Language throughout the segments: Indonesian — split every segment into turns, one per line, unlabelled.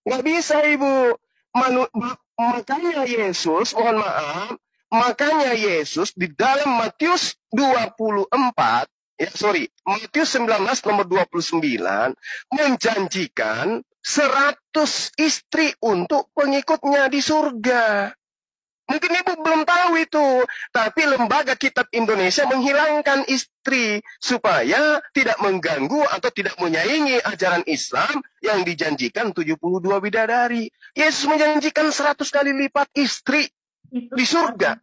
Nggak bisa, Ibu. Makanya Yesus, mohon maaf, makanya Yesus di dalam Matius 24, Matius 19 nomor 29, menjanjikan 100 istri untuk pengikutnya di surga. Mungkin Ibu belum tahu itu, tapi Lembaga Kitab Indonesia menghilangkan istri supaya tidak mengganggu atau tidak menyaingi ajaran Islam yang dijanjikan 72 bidadari. Yesus menjanjikan 100 kali lipat istri di surga.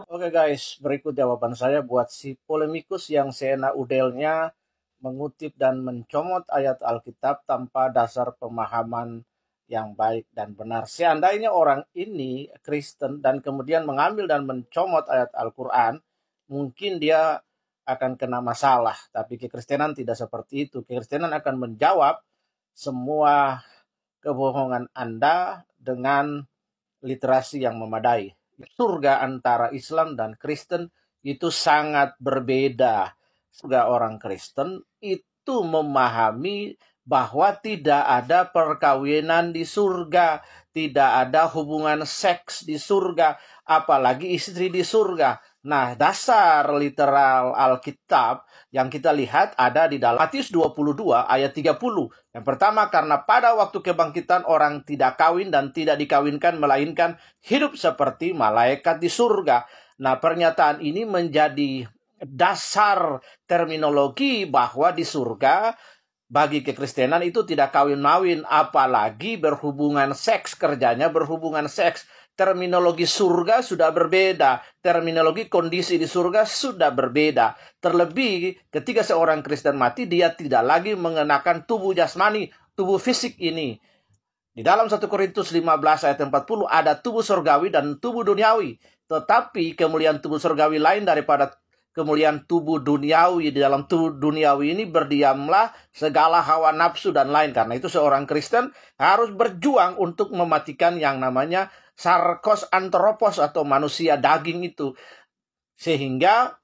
Oke guys, berikut jawaban saya buat si polemikus yang seenak udelnya mengutip dan mencomot ayat Alkitab tanpa dasar pemahaman yang baik dan benar. Seandainya orang ini Kristen dan kemudian mengambil dan mencomot ayat Al-Quran, mungkin dia akan kena masalah. Tapi kekristenan tidak seperti itu. Kekristenan akan menjawab semua kebohongan Anda dengan literasi yang memadai. Surga antara Islam dan Kristen itu sangat berbeda. Surga orang Kristen itu memahami bahwa tidak ada perkawinan di surga, tidak ada hubungan seks di surga, apalagi istri di surga. Nah, dasar literal Alkitab yang kita lihat ada di dalam Matius 22 ayat 30. Yang pertama, karena pada waktu kebangkitan orang tidak kawin dan tidak dikawinkan, melainkan hidup seperti malaikat di surga. Nah, pernyataan ini menjadi dasar terminologi bahwa di surga bagi kekristenan itu tidak kawin-mawin, apalagi berhubungan seks, kerjanya berhubungan seks. Terminologi surga sudah berbeda, terminologi kondisi di surga sudah berbeda. Terlebih ketika seorang Kristen mati, dia tidak lagi mengenakan tubuh jasmani, tubuh fisik ini. Di dalam 1 Korintus 15 ayat 40 ada tubuh surgawi dan tubuh duniawi. Tetapi kemuliaan tubuh surgawi lain daripada kemuliaan tubuh duniawi. Di dalam tubuh duniawi ini berdiamlah segala hawa nafsu dan lain. Karena itu seorang Kristen harus berjuang untuk mematikan yang namanya sarkos antropos atau manusia daging itu. Sehingga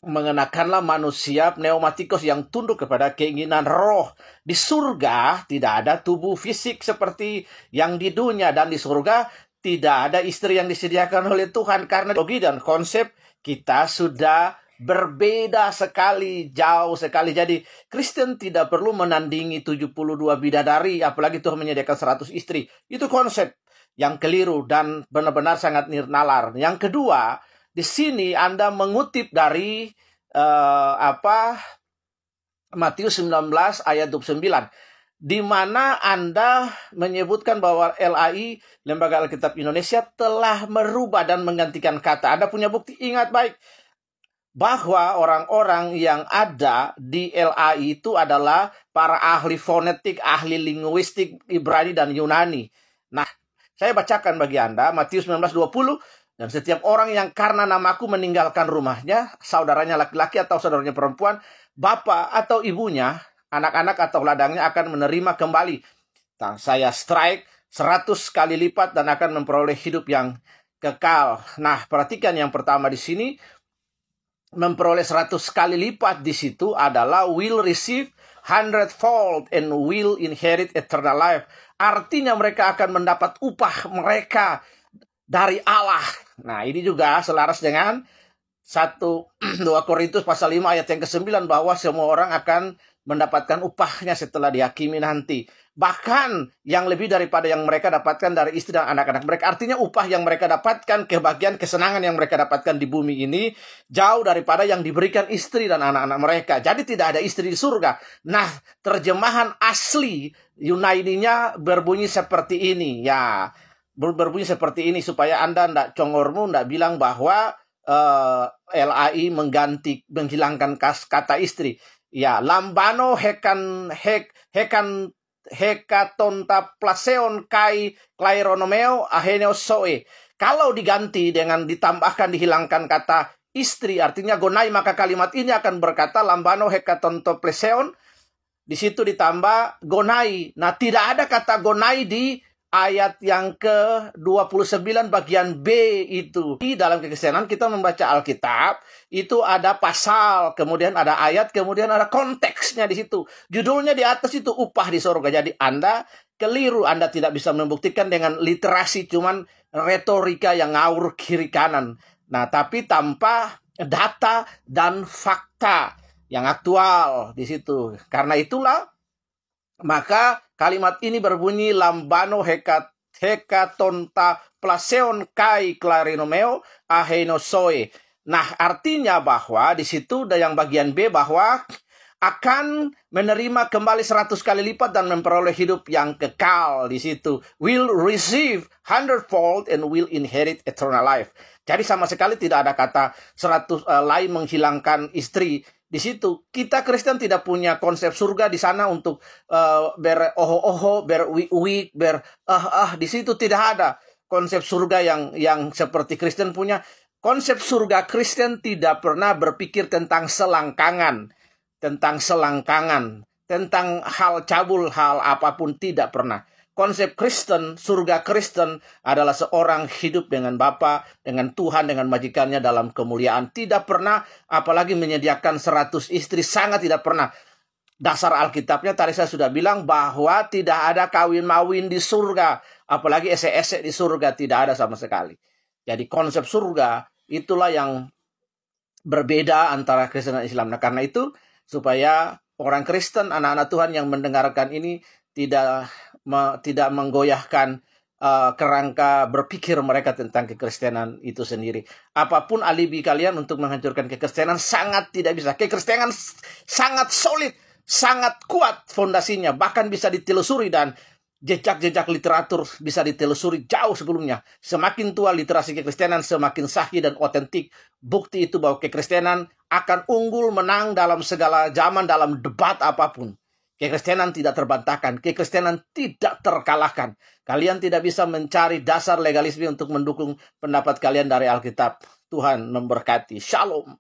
mengenakanlah manusia pneumatikos yang tunduk kepada keinginan roh. Di surga tidak ada tubuh fisik seperti yang di dunia, dan di surga tidak ada istri yang disediakan oleh Tuhan, karena logi dan konsep kita sudah berbeda sekali, jauh sekali. Jadi Kristen tidak perlu menandingi 72 bidadari, apalagi Tuhan menyediakan 100 istri. Itu konsep yang keliru dan benar-benar sangat nirnalar. Yang kedua, di sini Anda mengutip dari Matius 19 ayat 29, di mana Anda menyebutkan bahwa LAI, Lembaga Alkitab Indonesia, telah merubah dan menggantikan kata. Anda punya bukti? Ingat baik bahwa orang-orang yang ada di LAI itu adalah para ahli fonetik, ahli linguistik Ibrani dan Yunani. Nah, saya bacakan bagi Anda Matius 19:20. Dan setiap orang yang karena namaku meninggalkan rumahnya, saudaranya laki-laki atau saudaranya perempuan, bapak atau ibunya, anak-anak atau ladangnya akan menerima kembali. Nah, saya strike 100 kali lipat dan akan memperoleh hidup yang kekal. Nah, perhatikan yang pertama di sini, memperoleh 100 kali lipat di situ adalah will receive 100-fold and will inherit eternal life. Artinya mereka akan mendapat upah mereka dari Allah. Nah, ini juga selaras dengan 2 Korintus pasal 5 ayat yang ke-9, bahwa semua orang akan mendapatkan upahnya setelah dihakimi nanti. Bahkan yang lebih daripada yang mereka dapatkan dari istri dan anak-anak mereka. Artinya upah yang mereka dapatkan, kebahagiaan, kesenangan yang mereka dapatkan di bumi ini jauh daripada yang diberikan istri dan anak-anak mereka. Jadi tidak ada istri di surga. Nah, terjemahan asli Yunaninya berbunyi seperti ini. Ya, berbunyi seperti ini supaya Anda tidak congormu, tidak bilang bahwa LAI menghilangkan kata istri. Ya, lambano hekatonta plaseon kai klaironomeo aheneo soe. Kalau diganti dengan ditambahkan, dihilangkan kata istri, artinya gonai, maka kalimat ini akan berkata lambano hekatonto plaseon. Di situ ditambah gonai. Nah, tidak ada kata gonai di ayat yang ke-29 bagian B itu. Di dalam kekristenan kita membaca Alkitab, itu ada pasal, kemudian ada ayat, kemudian ada konteksnya di situ. Judulnya di atas itu upah di sorga. Jadi Anda keliru, Anda tidak bisa membuktikan dengan literasi, cuman retorika yang ngawur kiri kanan. Nah, tapi tanpa data dan fakta yang aktual di situ. Karena itulah, maka kalimat ini berbunyi lambano hekatonta plaseon kai clarinomeo ahenosoe. Nah, artinya bahwa di situ ada yang bagian B bahwa akan menerima kembali 100 kali lipat dan memperoleh hidup yang kekal di situ. Will receive 100-fold and will inherit eternal life. Jadi sama sekali tidak ada kata 100 lain menghilangkan istri. Di situ kita Kristen tidak punya konsep surga di sana untuk ber-oho-oho, ber-wik-wik, di situ tidak ada konsep surga yang seperti Kristen punya. Konsep surga Kristen tidak pernah berpikir tentang selangkangan, tentang hal cabul, hal apapun, tidak pernah. Konsep Kristen, surga Kristen adalah seorang hidup dengan Bapa, dengan Tuhan, dengan majikannya dalam kemuliaan. Tidak pernah, apalagi menyediakan 100 istri, sangat tidak pernah. Dasar Alkitabnya tadi saya sudah bilang bahwa tidak ada kawin-mawin di surga. Apalagi ese-ese di surga, tidak ada sama sekali. Jadi konsep surga itulah yang berbeda antara Kristen dan Islam. Nah, karena itu supaya orang Kristen, anak-anak Tuhan yang mendengarkan ini tidak menggoyahkan kerangka berpikir mereka tentang kekristenan itu sendiri. Apapun alibi kalian untuk menghancurkan kekristenan sangat tidak bisa. Kekristenan sangat solid, sangat kuat fondasinya, bahkan bisa ditelusuri dan jejak-jejak literatur bisa ditelusuri jauh sebelumnya. Semakin tua literasi kekristenan, semakin sahih dan otentik. Bukti itu bahwa kekristenan akan unggul menang dalam segala zaman, dalam debat apapun. Kekristenan tidak terbantahkan, kekristenan tidak terkalahkan. Kalian tidak bisa mencari dasar legalisme untuk mendukung pendapat kalian dari Alkitab. Tuhan memberkati. Shalom.